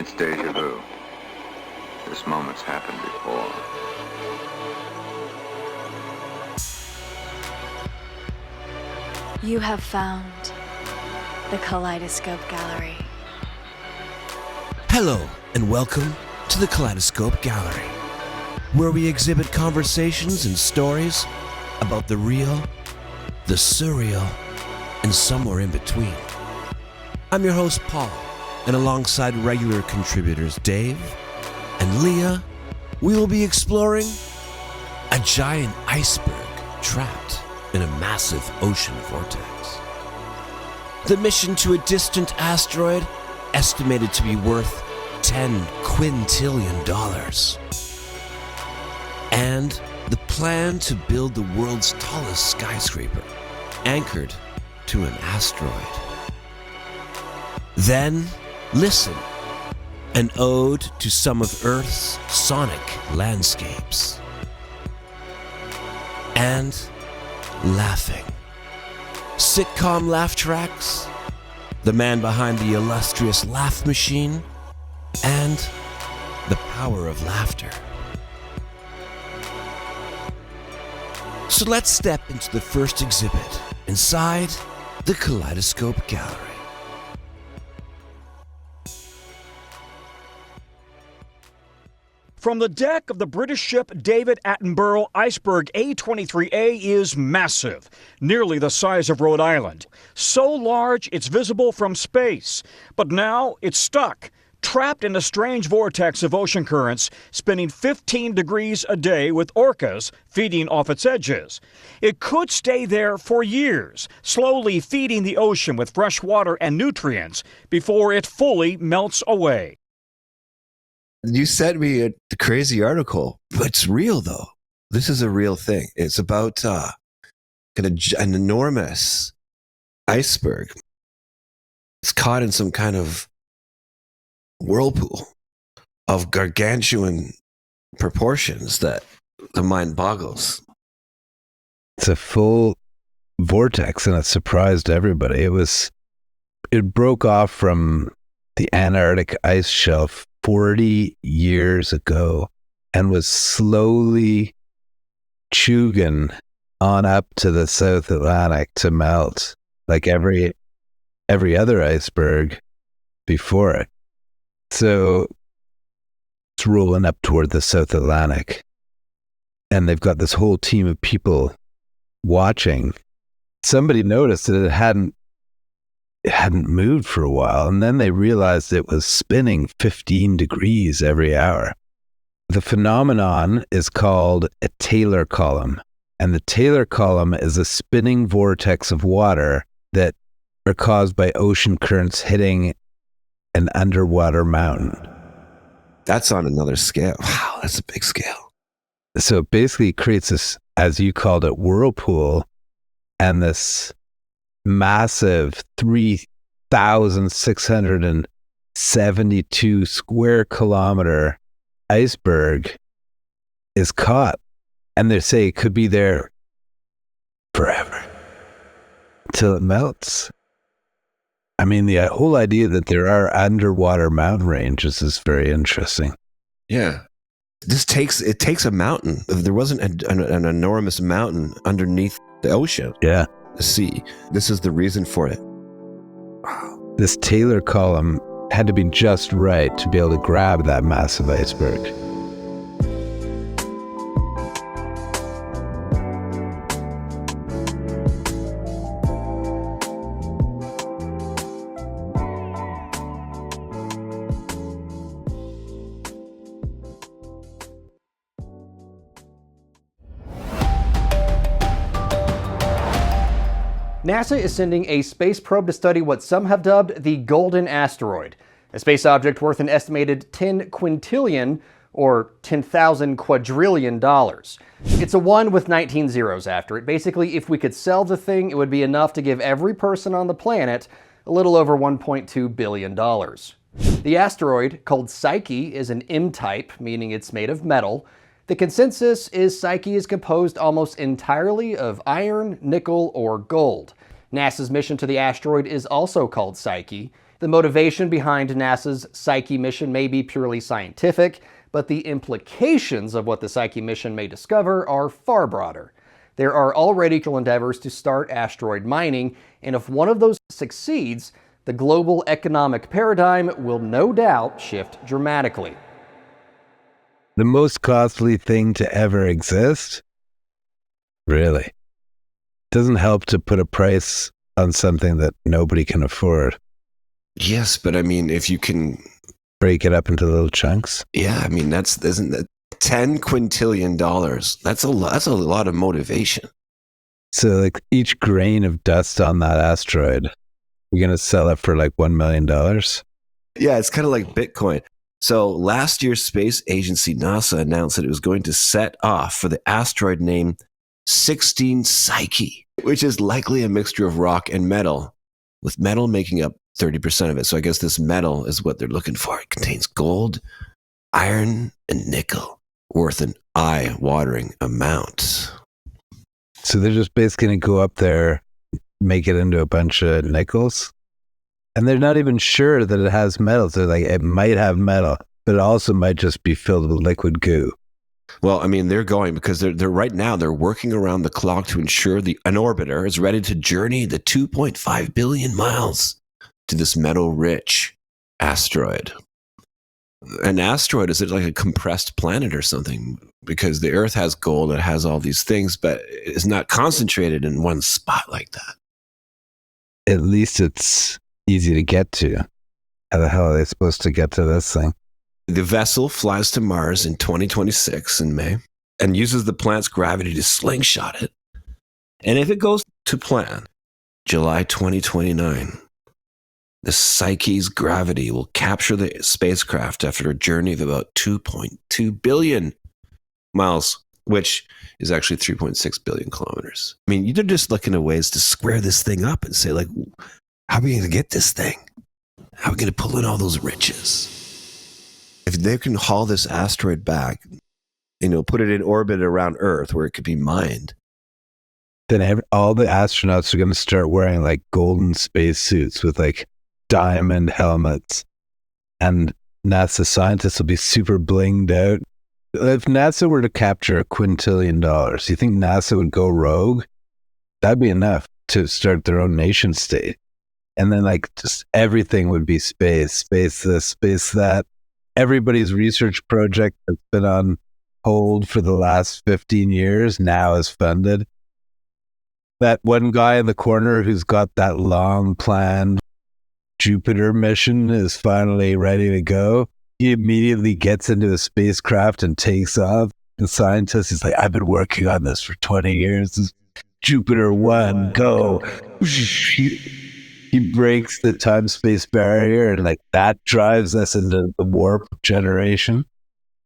It's deja vu. This moment's happened before. You have found the Kaleidoscope Gallery. Hello, and welcome to the Kaleidoscope Gallery, where we exhibit conversations and stories about the real, the surreal, and somewhere in between. I'm your host, Paul, and alongside regular contributors Dave and Leah, we will be exploring a giant iceberg trapped in a massive ocean vortex. The mission to a distant asteroid estimated to be worth $10 quintillion. And the plan to build the world's tallest skyscraper, anchored to an asteroid. Then, listen, an ode to some of Earth's sonic landscapes. And laughing. Sitcom Lafftraks, the man behind the illustrious Laff Machine, and the power of laughter. So let's step into the first exhibit inside the Kaleidoscope Gallery. From the deck of the British ship David Attenborough, Iceberg A23A is massive, nearly the size of Rhode Island. So large it's visible from space. But now it's stuck, trapped in a strange vortex of ocean currents, spinning 15 degrees a day with orcas feeding off its edges. It could stay there for years, slowly feeding the ocean with fresh water and nutrients before it fully melts away. You sent me a crazy article, but it's real though. This is a real thing. It's about an enormous iceberg. It's caught in some kind of whirlpool of gargantuan proportions that the mind boggles. It's a full vortex, and it surprised everybody. It broke off from the Antarctic ice shelf 40 years ago and was slowly chugging on up to the South Atlantic to melt like every other iceberg before it. So it's rolling up toward the South Atlantic, and they've got this whole team of people watching. Somebody noticed that it hadn't moved for a while, and then they realized it was spinning 15 degrees every hour. The phenomenon is called a Taylor column, and the Taylor column is a spinning vortex of water that are caused by ocean currents hitting an underwater mountain. That's on another scale. Wow, that's a big scale. So it basically creates this, as you called it, whirlpool, and this massive 3,672 square kilometer iceberg is caught. And they say it could be there forever till it melts. I mean, the whole idea that there are underwater mountain ranges is very interesting. Yeah. It takes a mountain. If there wasn't an enormous mountain underneath the ocean. Yeah. The sea. This is the reason for it. This Taylor column had to be just right to be able to grab that massive iceberg. NASA is sending a space probe to study what some have dubbed the Golden Asteroid, a space object worth an estimated 10 quintillion, or 10,000 quadrillion dollars. It's a 1 with 19 zeros after it. Basically, if we could sell the thing, it would be enough to give every person on the planet a little over $1.2 billion. The asteroid, called Psyche, is an M-type, meaning it's made of metal. The consensus is Psyche is composed almost entirely of iron, nickel, or gold. NASA's mission to the asteroid is also called Psyche. The motivation behind NASA's Psyche mission may be purely scientific, but the implications of what the Psyche mission may discover are far broader. There are already endeavors to start asteroid mining, and if one of those succeeds, the global economic paradigm will no doubt shift dramatically. The most costly thing to ever exist? Really? Doesn't help to put a price on something that nobody can afford. Yes, but I mean, if you can break it up into little chunks. Yeah, I mean, isn't that $10 quintillion? That's a lot of motivation. So like each grain of dust on that asteroid, you're going to sell it for like $1 million? Yeah, it's kind of like Bitcoin. So last year, space agency NASA announced that it was going to set off for the asteroid named 16 Psyche, which is likely a mixture of rock and metal, with metal making up 30% of it. So I guess this metal is what they're looking for. It contains gold, iron, and nickel, worth an eye-watering amount. So they're just basically going to go up there, make it into a bunch of nickels, and they're not even sure that it has metals. They're like, it might have metal, but it also might just be filled with liquid goo. Well, I mean, they're going because they're right now, they're working around the clock to ensure an orbiter is ready to journey the 2.5 billion miles to this metal-rich asteroid. An asteroid is like a compressed planet or something, because the Earth has gold, it has all these things, but it's not concentrated in one spot like that. At least it's easy to get to. How the hell are they supposed to get to this thing? The vessel flies to Mars in 2026 in May and uses the planet's gravity to slingshot it. And if it goes to plan, July 2029, the Psyche's gravity will capture the spacecraft after a journey of about 2.2 billion miles, which is actually 3.6 billion kilometers. I mean, you're just looking at ways to square this thing up and say, like, how are we going to get this thing? How are we going to pull in all those riches? If they can haul this asteroid back, put it in orbit around Earth where it could be mined, then all the astronauts are going to start wearing like golden space suits with like diamond helmets, and NASA scientists will be super blinged out. If NASA were to capture $1 quintillion, do you think NASA would go rogue? That'd be enough to start their own nation state. And then like just everything would be space this, space that. Everybody's research project that's been on hold for the last 15 years now is funded. That one guy in the corner who's got that long planned Jupiter mission is finally ready to go. He immediately gets into a spacecraft and takes off. The scientist is like, I've been working on this for 20 years. This is Jupiter 1, go. He breaks the time-space barrier, and like that drives us into the warp generation.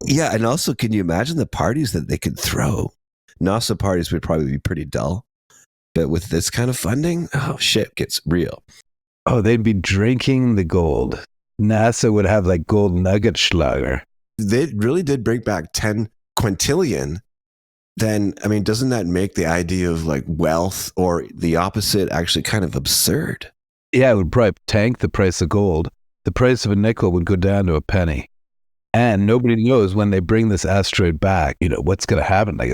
Yeah, and also, can you imagine the parties that they could throw? NASA parties would probably be pretty dull, but with this kind of funding, oh shit, gets real. Oh, they'd be drinking the gold. NASA would have like gold nugget schlager. They really did bring back 10 quintillion. Then, I mean, doesn't that make the idea of like wealth or the opposite actually kind of absurd? Yeah, it would probably tank the price of gold. The price of a nickel would go down to a penny. And nobody knows when they bring this asteroid back, what's going to happen. Like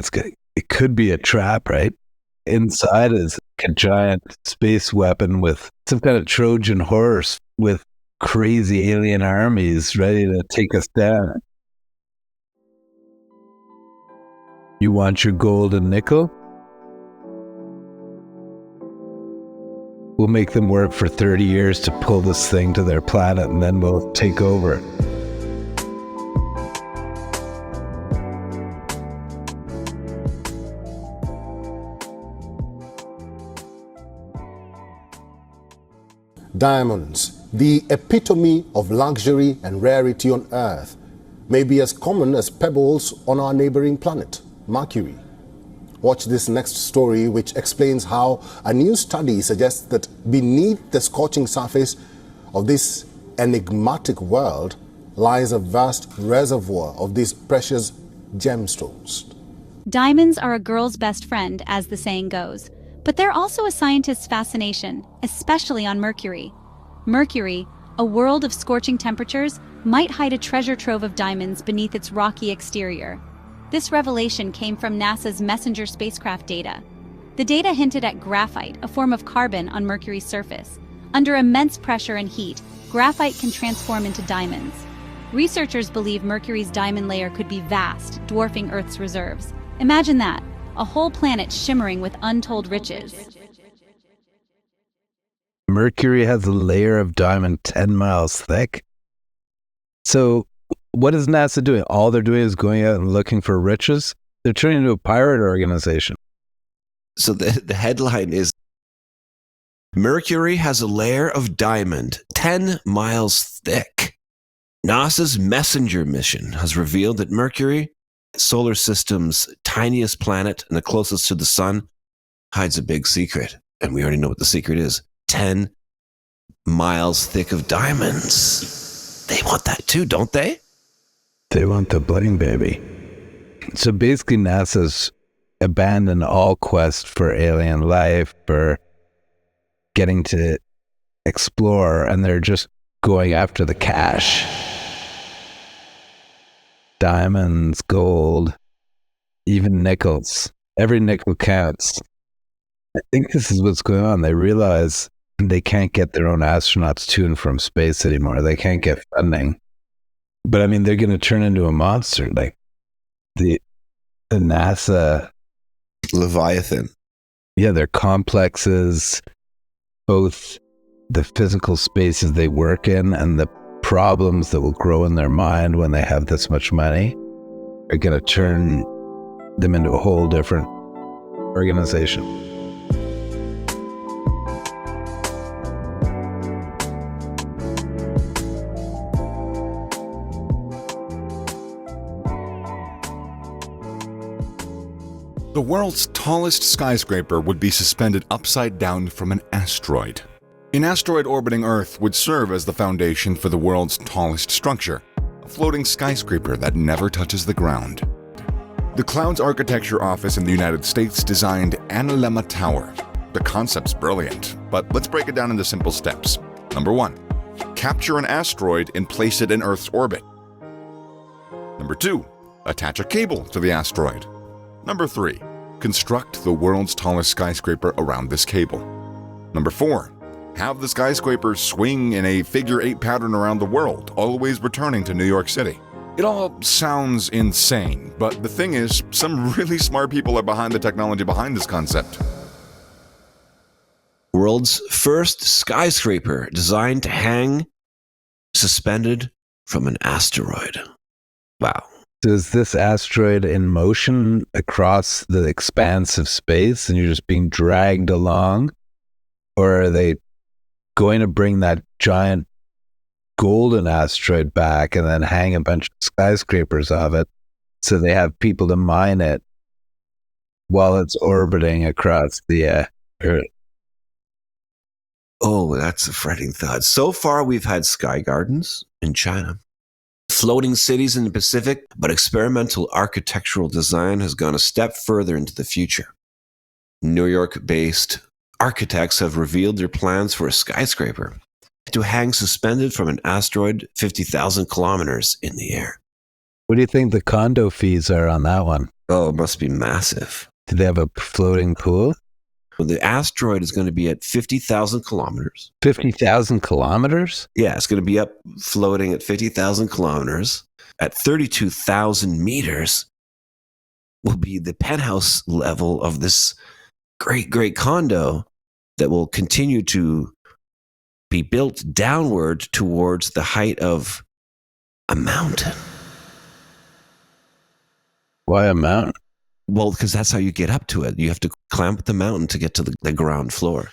it could be a trap, right? Inside is a giant space weapon with some kind of Trojan horse with crazy alien armies ready to take us down. You want your gold and nickel? We'll make them work for 30 years to pull this thing to their planet, and then we'll take over. Diamonds, the epitome of luxury and rarity on Earth, may be as common as pebbles on our neighboring planet, Mercury. Watch this next story, which explains how a new study suggests that beneath the scorching surface of this enigmatic world lies a vast reservoir of these precious gemstones. Diamonds are a girl's best friend, as the saying goes, but they're also a scientist's fascination, especially on Mercury. Mercury, a world of scorching temperatures might hide a treasure trove of diamonds beneath its rocky exterior. This revelation came from NASA's Messenger spacecraft data. The data hinted at graphite, a form of carbon on Mercury's surface. Under immense pressure and heat, graphite can transform into diamonds. Researchers believe Mercury's diamond layer could be vast, dwarfing Earth's reserves. Imagine that, a whole planet shimmering with untold riches. Mercury has a layer of diamond 10 miles thick. So what is NASA doing? All they're doing is going out and looking for riches? They're turning into a pirate organization. So the headline is, Mercury has a layer of diamond 10 miles thick. NASA's Messenger mission has revealed that Mercury, solar system's tiniest planet and the closest to the sun, hides a big secret. And we already know what the secret is. 10 miles thick of diamonds. They want that too, don't they? They want the bling, baby. So basically NASA's abandoned all quest for alien life, for getting to explore, and they're just going after the cash. Diamonds, gold, even nickels. Every nickel counts. I think this is what's going on. They realize they can't get their own astronauts to and from space anymore. They can't get funding. But I mean, they're going to turn into a monster. Like the NASA Leviathan. Yeah, their complexes, both the physical spaces they work in and the problems that will grow in their mind when they have this much money, are going to turn them into a whole different organization. The world's tallest skyscraper would be suspended upside down from an asteroid. An asteroid orbiting Earth would serve as the foundation for the world's tallest structure, a floating skyscraper that never touches the ground. The Clouds Architecture Office in the United States designed Analemma Tower. The concept's brilliant, but let's break it down into simple steps. Number 1, capture an asteroid and place it in Earth's orbit. Number 2, attach a cable to the asteroid. Number 3, construct the world's tallest skyscraper around this cable. Number 4, have the skyscraper swing in a figure-8 pattern around the world, always returning to New York City. It all sounds insane, but the thing is, some really smart people are behind the technology behind this concept. World's first skyscraper designed to hang suspended from an asteroid. Wow. So is this asteroid in motion across the expanse of space and you're just being dragged along? Or are they going to bring that giant golden asteroid back and then hang a bunch of skyscrapers of it so they have people to mine it while it's orbiting across the Earth? Oh, that's a frightening thought. So far, we've had sky gardens in China, floating cities in the Pacific, but experimental architectural design has gone a step further into the future. New York-based architects have revealed their plans for a skyscraper to hang suspended from an asteroid 50,000 kilometers in the air. What do you think the condo fees are on that one? Oh, it must be massive. Do they have a floating pool? Well, the asteroid is going to be at 50,000 kilometers. 50,000 kilometers? Yeah, it's going to be up floating at 50,000 kilometers. At 32,000 meters will be the penthouse level of this great condo that will continue to be built downward towards the height of a mountain. Why a mountain? Well, because that's how you get up to it. You have to climb up the mountain to get to the ground floor.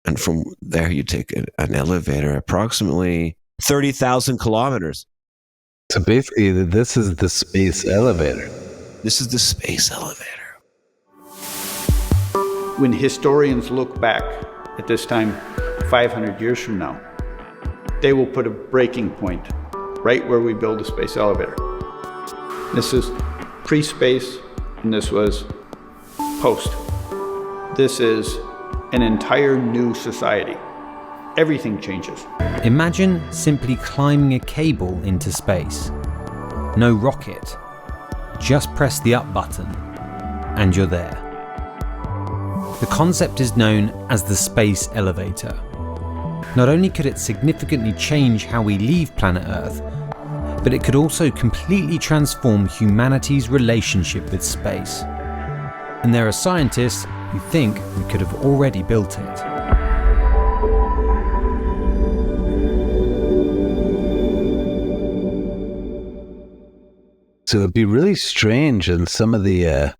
And from there, you take an elevator approximately 30,000 kilometers. So basically, this is the space elevator. This is the space elevator. When historians look back at this time 500 years from now, they will put a breaking point right where we build a space elevator. This is pre-space, and this was post. This is an entire new society. Everything changes. Imagine simply climbing a cable into space. No rocket. Just press the up button, and you're there. The concept is known as the space elevator. Not only could it significantly change how we leave planet Earth, but it could also completely transform humanity's relationship with space. And there are scientists who think we could have already built it. So it'd be really strange in some of the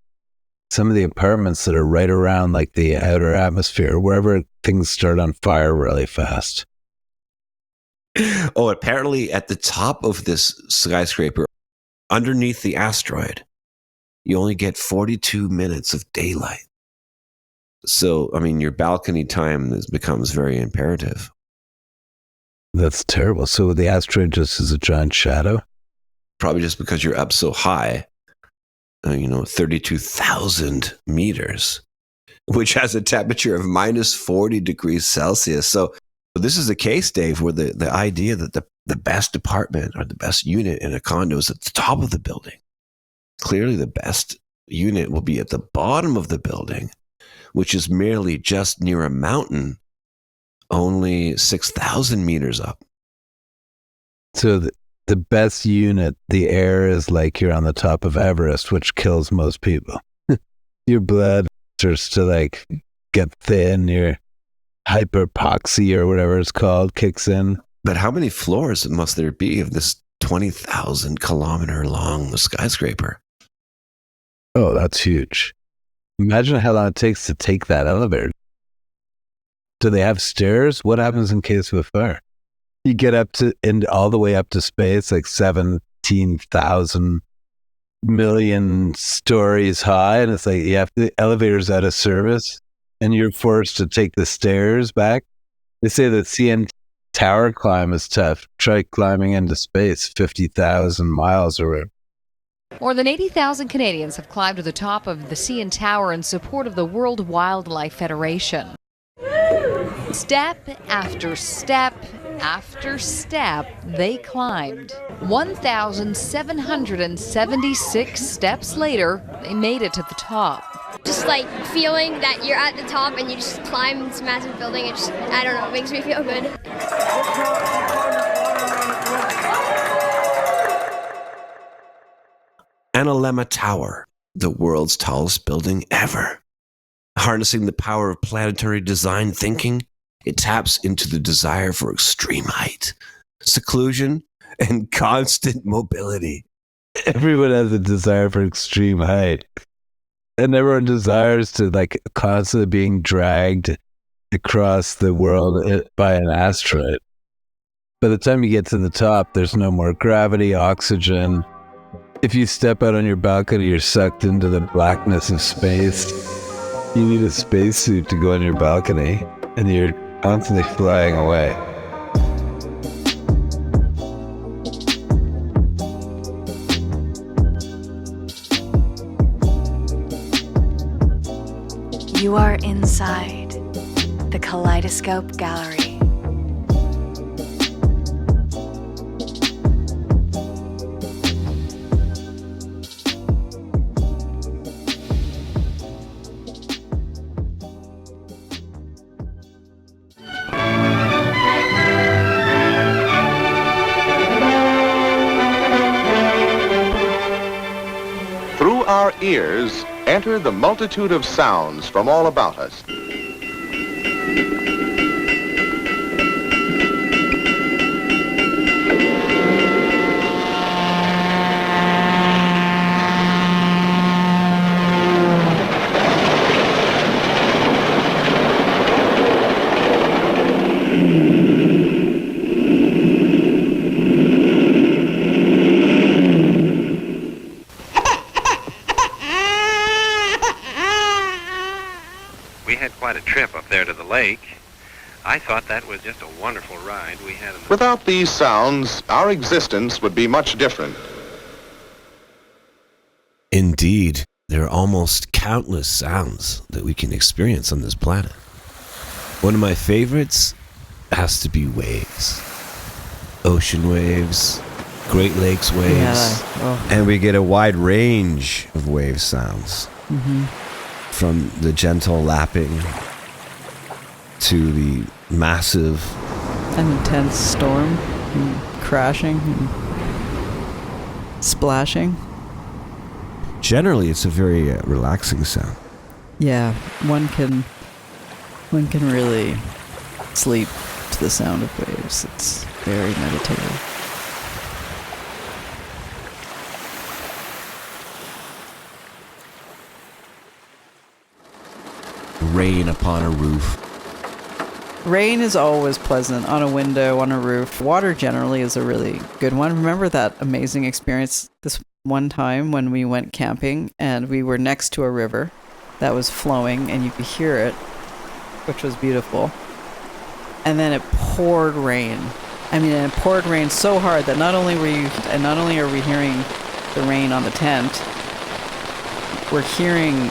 apartments that are right around like the outer atmosphere, wherever things start on fire really fast. Oh, apparently at the top of this skyscraper, underneath the asteroid, you only get 42 minutes of daylight. So, I mean, your balcony time becomes very imperative. That's terrible. So the asteroid just is a giant shadow? Probably just because you're up so high, 32,000 meters, which has a temperature of minus 40 degrees Celsius. So this is the case, Dave, where the idea that the best apartment or the best unit in a condo is at the top of the building. Clearly, the best unit will be at the bottom of the building, which is merely just near a mountain, only 6,000 meters up. So the best unit, the air is like you're on the top of Everest, which kills most people. Your blood starts to like get thin, your hyperpoxia or whatever it's called kicks in. But how many floors must there be of this 20,000 kilometer long skyscraper? Oh, that's huge. Imagine how long it takes to take that elevator. Do they have stairs? What happens in case of a fire? You get up to and all the way up to space, like 17,000 million stories high, and it's like the elevator's out of service, and you're forced to take the stairs back. They say that CN Tower climb is tough. Try climbing into space, 50,000 miles or whatever. More than 80,000 Canadians have climbed to the top of the CN Tower in support of the World Wildlife Federation. Step after step after step, they climbed. 1,776 steps later, they made it to the top. Just like feeling that you're at the top and you just climb this massive building, it just, I don't know, it makes me feel good. Analemma Tower, the world's tallest building ever. Harnessing the power of planetary design thinking, it taps into the desire for extreme height, seclusion, and constant mobility. Everyone has a desire for extreme height. And everyone desires to like constantly being dragged across the world by an asteroid. By the time you get to the top, there's no more gravity, oxygen. If you step out on your balcony, you're sucked into the blackness of space. You need a spacesuit to go on your balcony, and you're constantly flying away. You are inside the Kaleidoscope Gallery. Through our ears, enter the multitude of sounds from all about us. Quite a trip up there to the lake. I thought that was just a wonderful ride we had. Without these sounds, our existence would be much different. Indeed, there are almost countless sounds that we can experience on this planet. One of my favorites has to be waves. ocean waves, Great Lakes waves, and we get a wide range of wave sounds. From the gentle lapping to the massive and intense storm and crashing and splashing. Generally, it's a very relaxing sound. Yeah, one can really sleep to the sound of waves. It's very meditative. Rain upon a roof. Rain is always pleasant on a window, on a roof. Water generally is a really good one. Remember that amazing experience this one time when we went camping and we were next to a river that was flowing and you could hear it, which was beautiful. And then it poured rain. I mean, it poured rain so hard that not only are we hearing the rain on the tent, we're hearing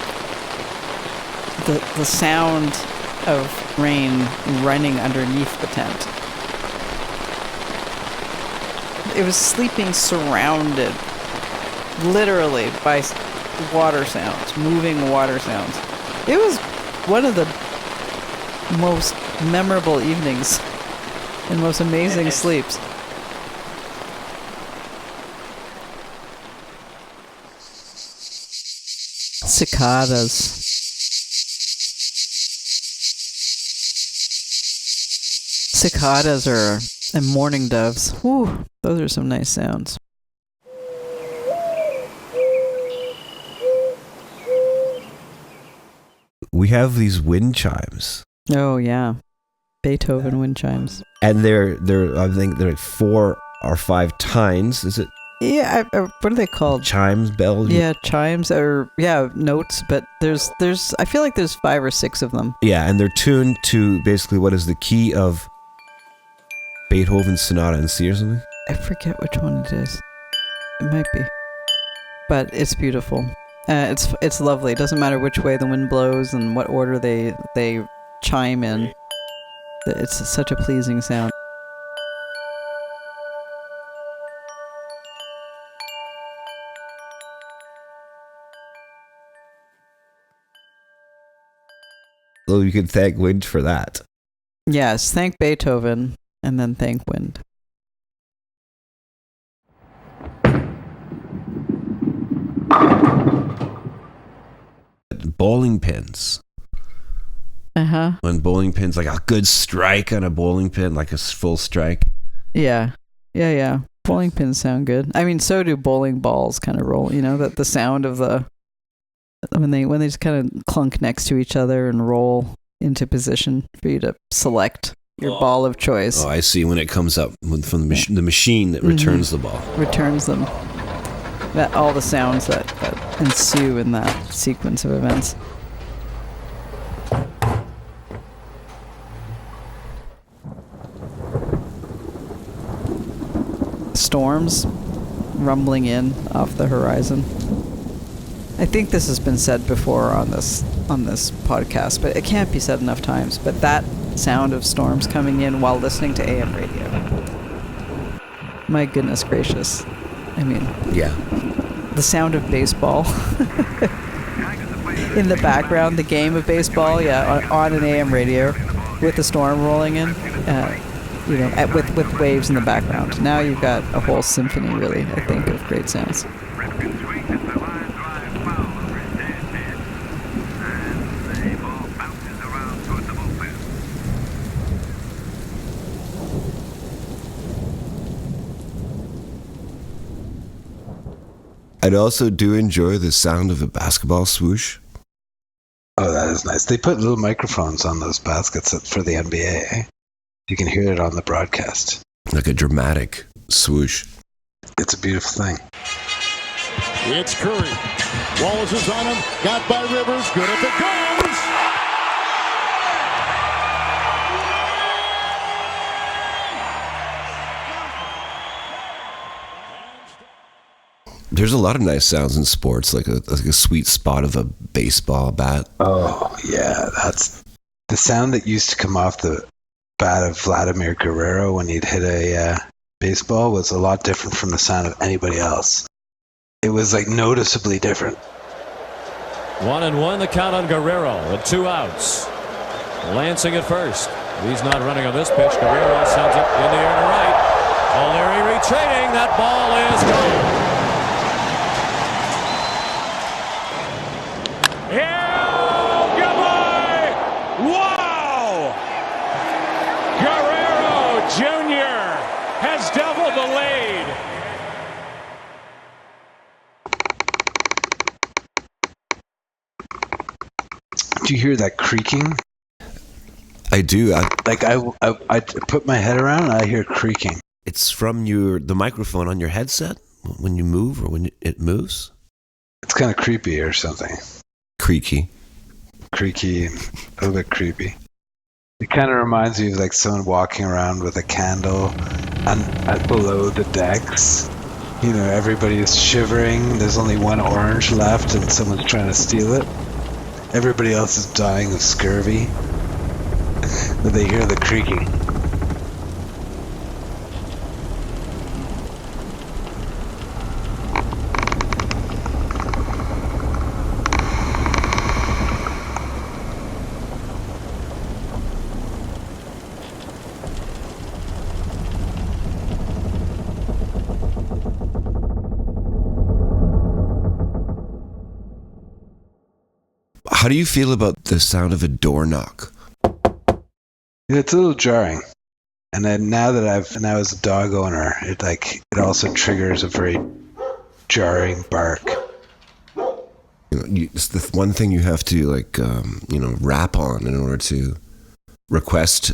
the sound of rain running underneath the tent. It was sleeping surrounded, literally, by water sounds, moving water sounds. It was one of the most memorable evenings and most amazing sleeps. Cicadas. Cicadas and mourning doves. Whew, those are some nice sounds. We have these wind chimes. Oh yeah, Beethoven wind chimes. And they're I think they're like 4 or 5 tines. Is it? Yeah, what are they called? Chimes, bells. Yeah, chimes or notes. But there's I feel like there's 5 or 6 of them. Yeah, and they're tuned to basically what is the key of Beethoven's Sonata in C or something? I forget which one it is. It might be. But it's beautiful. It's lovely. It doesn't matter which way the wind blows and what order they chime in. It's such a pleasing sound. So you can thank wind for that. Yes, thank Beethoven and then thank wind. Bowling pins. Uh-huh. When bowling pins, like a good strike on a bowling pin, like a full strike. Yeah. Bowling pins sound good. I mean, so do bowling balls kind of roll, you know, that the sound of when they just kind of clunk next to each other and roll into position for you to select your ball of choice. Oh, I see. When it comes up from the machine that returns the ball. Returns them. That all the sounds that ensue in that sequence of events. Storms rumbling in off the horizon. I think this has been said before on this podcast, but it can't be said enough times. But that sound of storms coming in while listening to AM radio. My goodness gracious. I mean, yeah. The sound of baseball in the background, the game of baseball, on an AM radio with the storm rolling in, with waves in the background. Now you've got a whole symphony, really, I think, of great sounds. I'd also do enjoy the sound of a basketball swoosh. Oh, that is nice. They put little microphones on those baskets for the NBA. Eh? You can hear it on the broadcast. Like a dramatic swoosh. It's a beautiful thing. It's Curry. Wallace is on him. Got by Rivers. Good if it goes. There's a lot of nice sounds in sports, like a sweet spot of a baseball bat. Oh, yeah. That's the sound that used to come off the bat of Vladimir Guerrero when he'd hit a baseball was a lot different from the sound of anybody else. It was like noticeably different. 1-1 the count on Guerrero with 2 outs. Lansing at first. He's not running on this pitch. Guerrero sends it in the air to right. O'Leary retreating. That ball is gone. Yeah, goodbye! Wow! Guerrero Jr. has doubled the lead. Do you hear that creaking? I do. I put my head around and I hear creaking. It's from the microphone on your headset when you move or when it moves? It's kind of creepy or something. Creaky, a little bit creepy. It kind of reminds me of like someone walking around with a candle and below the decks. You know, everybody is shivering. There's only one orange left and someone's trying to steal it. Everybody else is dying of scurvy. But they hear the creaking. How do you feel about the sound of a door knock? It's a little jarring. And then now as a dog owner, it also triggers a very jarring bark. It's the one thing you have to rap on in order to request.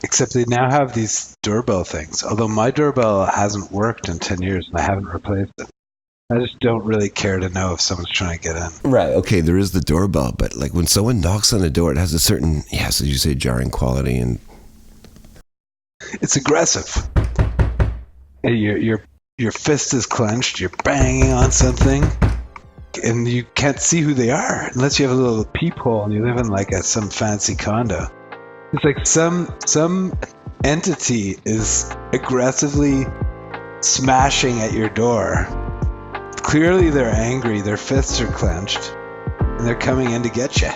Except they now have these doorbell things. Although my doorbell hasn't worked in 10 years and I haven't replaced it. I just don't really care to know if someone's trying to get in. Right. Okay, there is the doorbell, but like when someone knocks on the door, it has a certain, yes, as you say, jarring quality, and it's aggressive. And your fist is clenched. You're banging on something, and you can't see who they are unless you have a little peephole and you live in like some fancy condo. It's like some entity is aggressively smashing at your door. Clearly they're angry, their fists are clenched, and they're coming in to get you.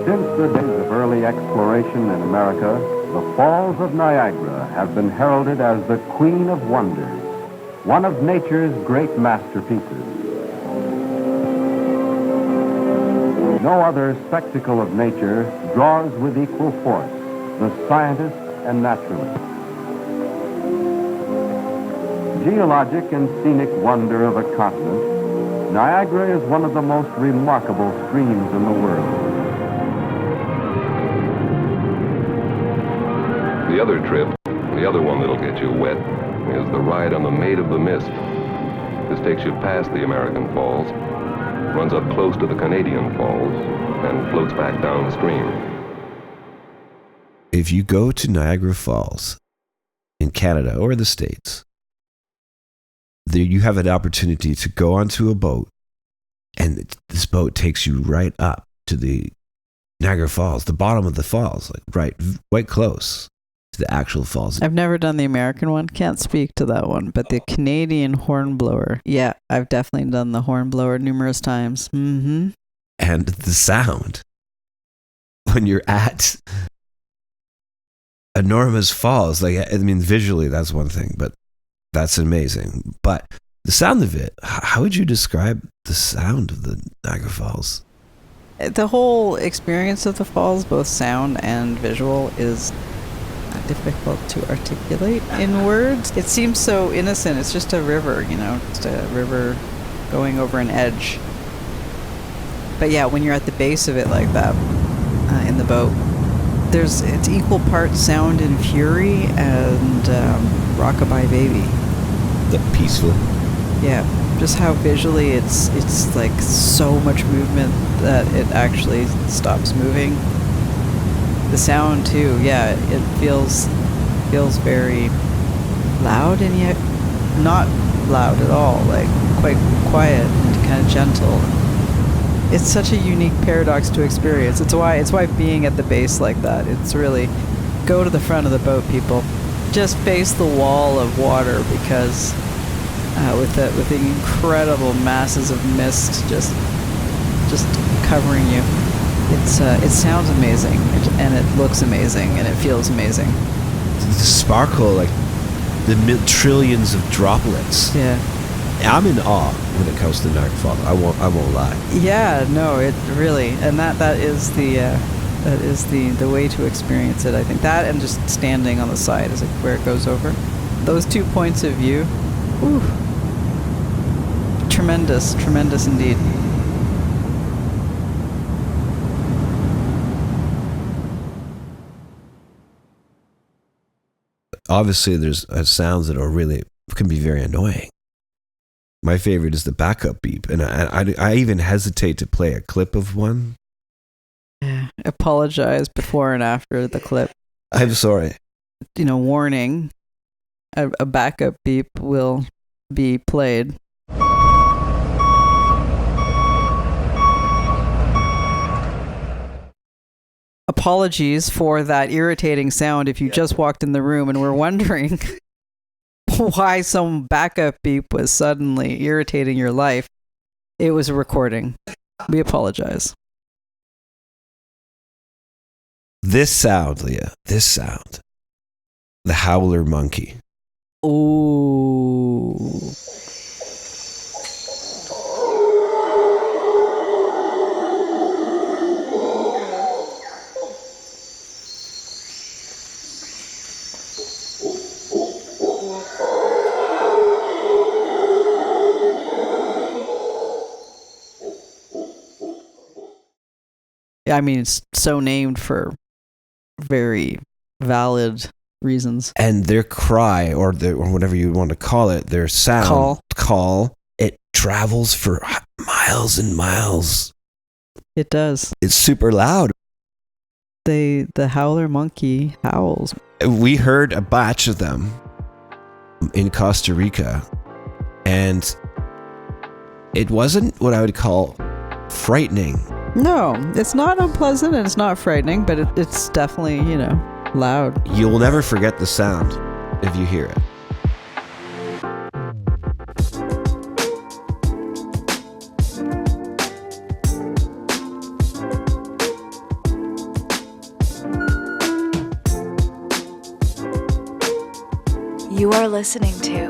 Since the days of early exploration in America, the Falls of Niagara have been heralded as the Queen of Wonders, one of nature's great masterpieces. No other spectacle of nature draws with equal force the scientist and naturalist. Geologic and scenic wonder of a continent, Niagara is one of the most remarkable streams in the world. The other trip, the other one that'll get you wet, is the ride on the Maid of the Mist. This takes you past the American Falls, runs up close to the Canadian Falls, and floats back downstream. If you go to Niagara Falls in Canada or the States, there you have an opportunity to go onto a boat, and this boat takes you right up to the Niagara Falls, the bottom of the falls, like right close to the actual falls. I've never done the American one, can't speak to that one, but the Canadian hornblower, yeah, I've definitely done the hornblower numerous times. Mm-hmm. And the sound when you're at enormous falls, visually that's one thing, but that's amazing. But the sound of it, how would you describe the sound of the Niagara Falls? The whole experience of the falls, both sound and visual, is difficult to articulate in words. It seems so innocent. It's just a river, just a river going over an edge. But yeah, when you're at the base of it like that, in the boat, it's equal parts Sound and Fury and Rockabye Baby. The peaceful. Yeah. just how visually it's like so much movement that it actually stops moving. The sound too, yeah, it feels very loud and yet not loud at all, like quite quiet and kind of gentle. It's such a unique paradox to experience. It's why being at the base like that, it's really, go to the front of the boat, people. Just face the wall of water, because with the incredible masses of mist just covering you, it sounds amazing, and it looks amazing, and it feels amazing. The sparkle, like the trillions of droplets. Yeah. I'm in awe when it comes to Niagara Falls. I won't lie. Yeah, no, it really, and that is the way to experience it. I think that, and just standing on the side is like where it goes over. Those 2 points of view, whew, tremendous indeed. Obviously, there's sounds that can be very annoying. My favorite is the backup beep, and I even hesitate to play a clip of one. Yeah, apologize before and after the clip. I'm sorry. Warning, a backup beep will be played. Apologies for that irritating sound if you just walked in the room and were wondering why some backup beep was suddenly irritating your life. It was a recording. We apologize. This sound, Leah. This sound. The howler monkey. Ooh. I mean, it's so named for very valid reasons. And their cry, or whatever you want to call it, their sound call, it travels for miles and miles. It does. It's super loud. The howler monkey howls. We heard a batch of them in Costa Rica, and it wasn't what I would call frightening. No, it's not unpleasant and it's not frightening, but it's definitely, loud. You'll never forget the sound if you hear it. You are listening to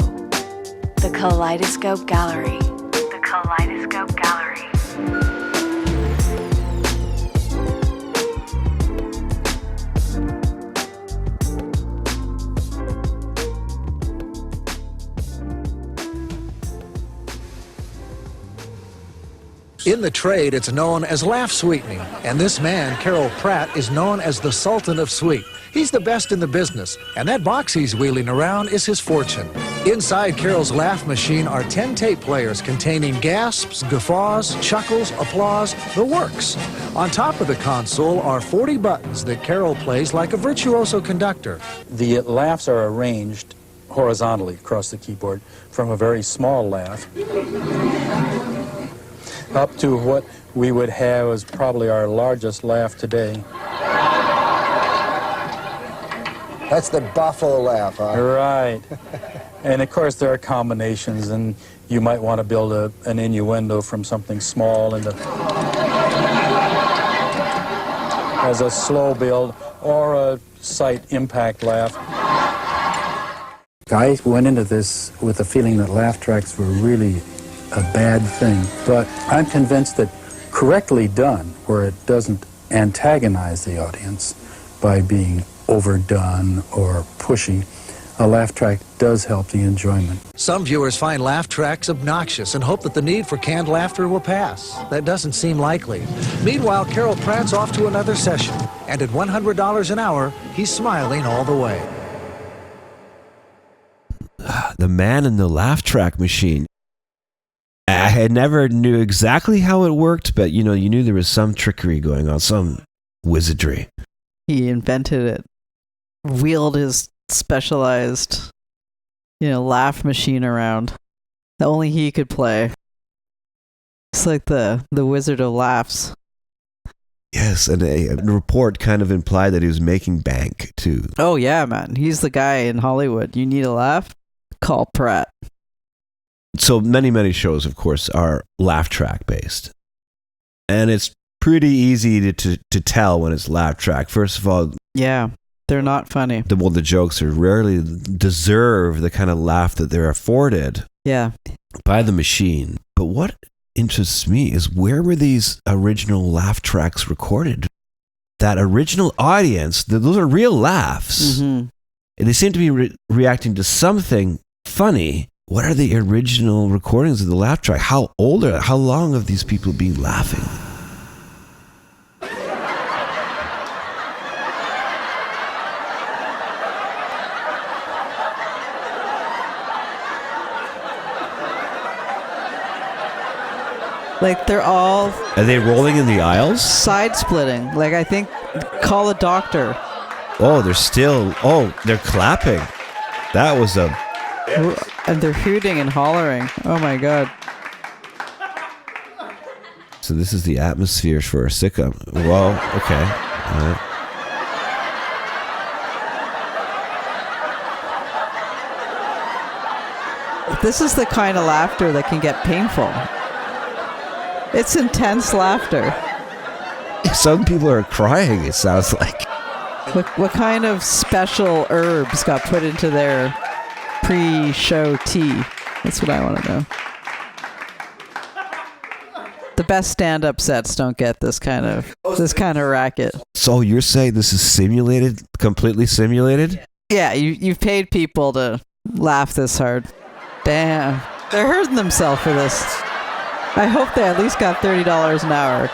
the Kaleidoscope Gallery. The Kaleidoscope Gallery. In the trade, it's known as laugh sweetening, and this man, Carol Pratt, is known as the Sultan of Sweet. He's the best in the business, and that box he's wheeling around is his fortune. Inside Carol's Laff Machine are 10 tape players containing gasps, guffaws, chuckles, applause, the works. On top of the console are 40 buttons that Carol plays like a virtuoso conductor. The laughs are arranged horizontally across the keyboard from a very small laugh up to what we would have as probably our largest laugh today. That's the buffalo laugh, huh? Right. And of course there are combinations, and you might want to build an innuendo from something small as a slow build, or a sight impact laugh. I went into this with the feeling that Lafftraks were really a bad thing, but I'm convinced that correctly done, where it doesn't antagonize the audience by being overdone or pushy, a laugh track does help the enjoyment. Some viewers find laugh tracks obnoxious and hope that the need for canned laughter will pass. That doesn't seem likely. Meanwhile, Carol Pratt's off to another session, and at $100 an hour, he's smiling all the way. The man in the laugh track machine. I had never knew exactly how it worked, but you knew there was some trickery going on, some wizardry. He invented it, wheeled his specialized, Laff Machine around that only he could play. It's like the Wizard of Laughs. Yes, and a report kind of implied that he was making bank too. Oh yeah, man. He's the guy in Hollywood. You need a laugh? Call Pratt. So many shows, of course, are Lafftrack based. And it's pretty easy to tell when it's Lafftrack. First of all, yeah, they're not funny. The jokes are rarely deserve the kind of laugh that they're afforded by the machine. But what interests me is, where were these original Lafftraks recorded? That original audience, those are real laughs. Mm-hmm. And they seem to be reacting to something funny. What are the original recordings of the Lafftrack? How long have these people been laughing? Like, they're all... Are they rolling in the aisles? Side splitting. Like, I think, call a doctor. Oh, they're clapping. That was a... And they're hooting and hollering. Oh my god. So this is the atmosphere for a sitcom. Well, okay. All right. This is the kind of laughter that can get painful. It's intense laughter. Some people are crying, it sounds like. What kind of special herbs got put into their pre-show tea? That's what I want to know. The best stand-up sets don't get this kind of racket. So you're saying this is simulated, completely simulated? Yeah, you've paid people to laugh this hard. Damn, they're hurting themselves for this. I hope they at least got $30 an hour,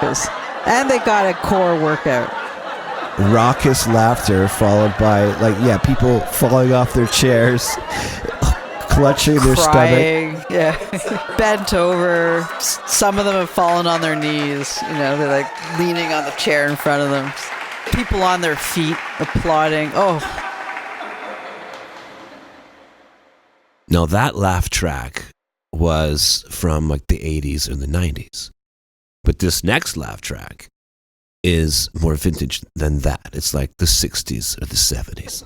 and they got a core workout. Raucous laughter followed by people falling off their chairs, clutching their stomach. Yeah, bent over. Some of them have fallen on their knees. They're like leaning on the chair in front of them. People on their feet applauding. Oh. Now that Lafftrack was from the 80s or the 90s. But this next Lafftrack is more vintage than that. It's like the 60s or the 70s.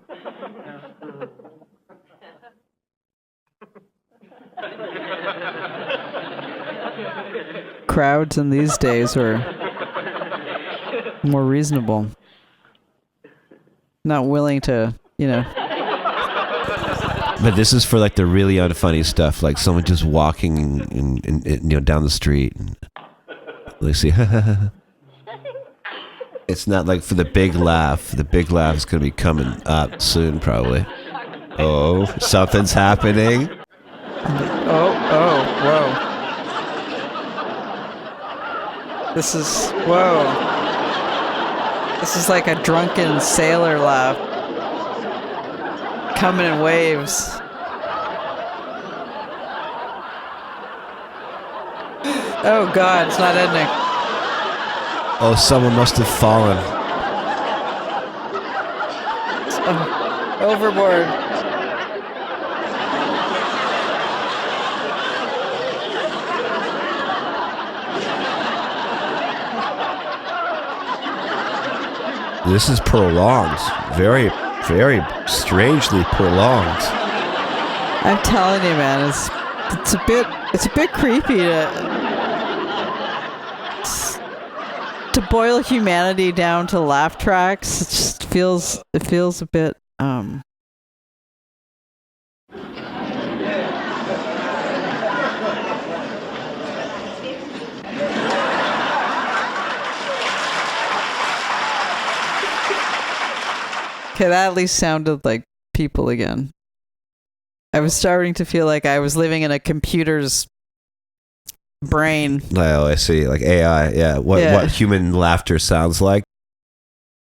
Crowds in these days are more reasonable. Not willing to, But this is for the really unfunny stuff, like someone just walking and down the street. And they see, it's not like for the big laugh. The big laugh is going to be coming up soon, probably. Oh, something's happening. Whoa. This is like a drunken sailor laugh. Coming in waves. Oh god, it's not ending. Oh, someone must have fallen. Overboard. This is prolonged. Very, very strangely prolonged. I'm telling you, man, it's a bit creepy to boil humanity down to Lafftraks. It just feels a bit Okay, that at least sounded like people again. I was starting to feel like I was living in a computer's brain. Oh, I see. Like AI, yeah. What human laughter sounds like.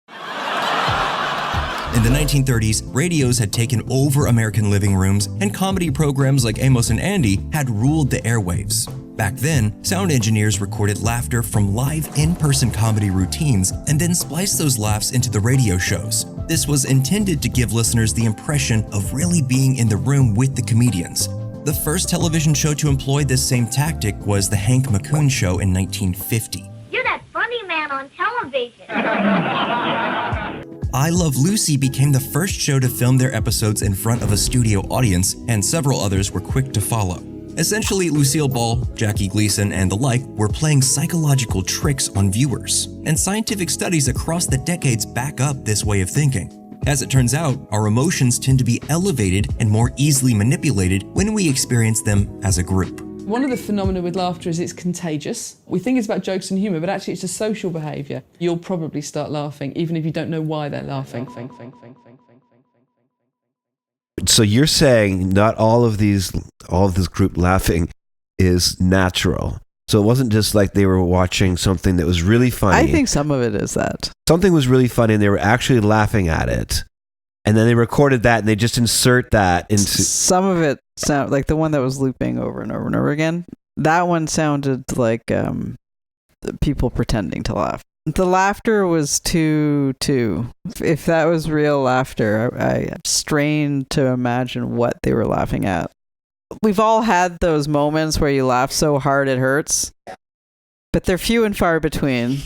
In the 1930s, radios had taken over American living rooms, and comedy programs like Amos and Andy had ruled the airwaves. Back then, sound engineers recorded laughter from live in-person comedy routines and then spliced those laughs into the radio shows. This was intended to give listeners the impression of really being in the room with the comedians. The first television show to employ this same tactic was The Hank McCoon Show in 1950. You're that funny man on television. I Love Lucy became the first show to film their episodes in front of a studio audience, and several others were quick to follow. Essentially, Lucille Ball, Jackie Gleason, and the like were playing psychological tricks on viewers, and scientific studies across the decades back up this way of thinking. As it turns out, our emotions tend to be elevated and more easily manipulated when we experience them as a group. One of the phenomena with laughter is it's contagious. We think it's about jokes and humour, but actually it's a social behaviour. You'll probably start laughing, even if you don't know why they're laughing. So you're saying not all of this group laughing is natural. So it wasn't just like they were watching something that was really funny. I think some of it is that. Something was really funny and they were actually laughing at it. And then they recorded that and they just insert that into... Some of it sound like the one that was looping over and over and over again. That one sounded like people pretending to laugh. The laughter was too. If that was real laughter, I strained to imagine what they were laughing at. We've all had those moments where you laugh so hard it hurts, but they're few and far between.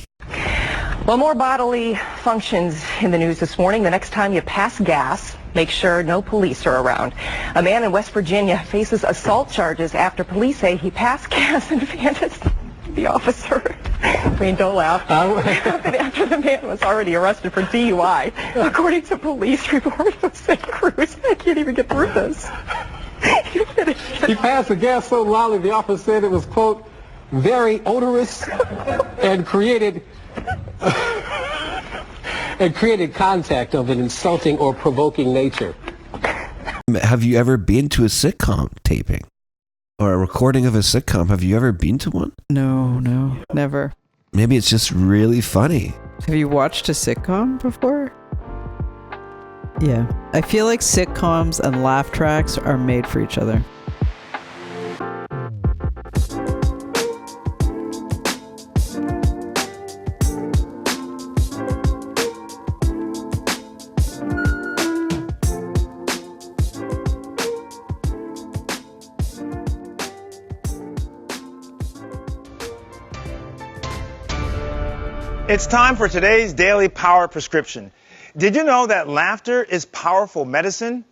Well, more bodily functions in the news this morning. The next time you pass gas, make sure no police are around. A man in West Virginia faces assault charges after police say he passed gas and fanned the officer. I mean, don't laugh. After the man was already arrested for DUI, according to police reports of St. Cruz. I can't even get through this. He passed the gas so loudly the officer said it was, quote, very odorous and created contact of an insulting or provoking nature. Have you ever been to a sitcom taping? Or a recording of a sitcom? Have you ever been to one? No, never. Maybe it's just really funny. Have you watched a sitcom before? Yeah. I feel like sitcoms and Lafftraks are made for each other. It's time for today's Daily Power Prescription. Did you know that laughter is powerful medicine?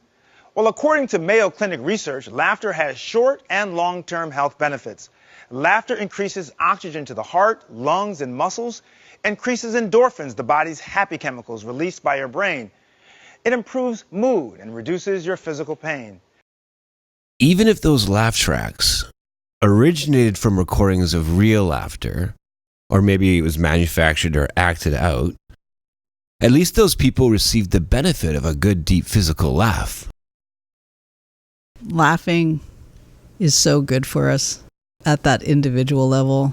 Well, according to Mayo Clinic research, laughter has short and long-term health benefits. Laughter increases oxygen to the heart, lungs, and muscles, increases endorphins, the body's happy chemicals released by your brain. It improves mood and reduces your physical pain. Even if those Lafftraks originated from recordings of real laughter, or maybe it was manufactured or acted out, at least those people received the benefit of a good, deep physical laugh. Laughing is so good for us at that individual level.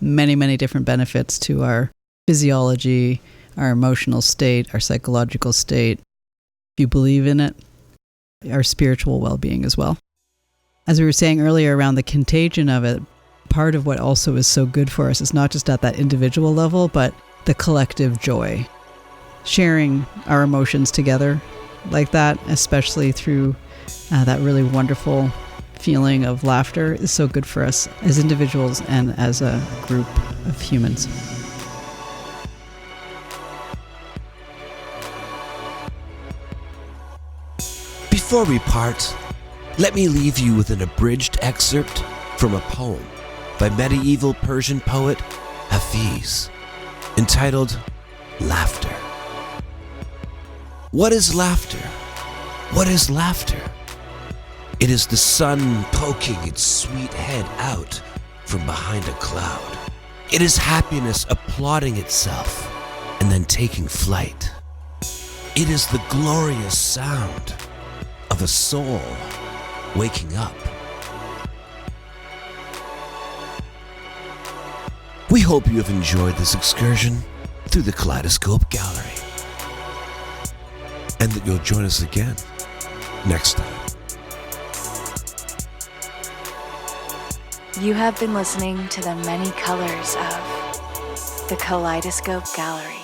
Many, many different benefits to our physiology, our emotional state, our psychological state. If you believe in it, our spiritual well-being as well. As we were saying earlier around the contagion of it, part of what also is so good for us is not just at that individual level, but the collective joy. Sharing our emotions together like that, especially through that really wonderful feeling of laughter, is so good for us as individuals and as a group of humans. Before we part, let me leave you with an abridged excerpt from a poem by medieval Persian poet Hafiz, entitled Laughter. What is laughter? What is laughter? It is the sun poking its sweet head out from behind a cloud. It is happiness applauding itself and then taking flight. It is the glorious sound of a soul waking up. We hope you have enjoyed this excursion through the Kaleidoscope Gallery, and that you'll join us again next time. You have been listening to the many colors of the Kaleidoscope Gallery.